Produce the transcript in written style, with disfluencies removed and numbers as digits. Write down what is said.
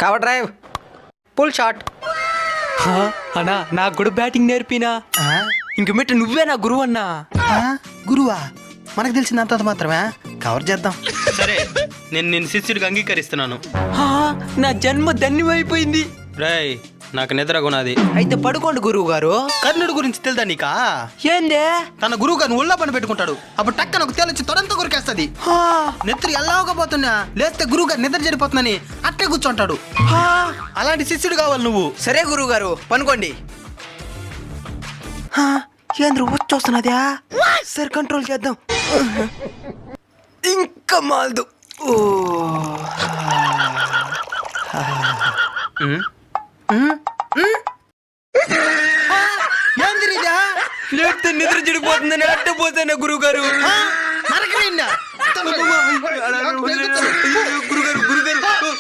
Cover drive, pull shot. అన్నా నాకు కూడా బ్యాటింగ్ నేర్పినా. ఇంక మిట్ట నువ్వే నా గురువు అన్నా. గురువా? మనకు తెలిసినంత మాత్రమే. కవర్ చేద్దాం. సరే, నేను నిన్ను శిష్యుడికి అంగీకరిస్తున్నాను. నా జన్మ ధన్యమైపోయింది. రేయ్, నాకు నిద్ర కొనాది. అయితే పడుకోండి గురువు గారు. కర్ణుడి గురించి తెలుదా నీకా? ఏందే? తన గురువు గారిని ఒళ్ళో పని పెట్టుకుంటాడు. అప్పుడు టక్కన ఒక తేలొచ్చి తొడంతో కొరికేస్తుంది. నెత్తురు ఎల్లావకపోతున్నా లేస్తే గురువు గారు నిద్ర చెడిపోతుందని అట్లే కూర్చుంటాడు. అలాంటి శిష్యుడు కావాలి నువ్వు. సరే గురువు గారు, పనుకోండి. ఏంద్ర వచ్చొస్తున్నదా? సరే కంట్రోల్ చేద్దాం. ఇంకా మాల్దు. లేకపోతే నిద్ర చెడిపోతుందని అడ్డపోతానే గురువు గారు. గురుగారు గురుగారు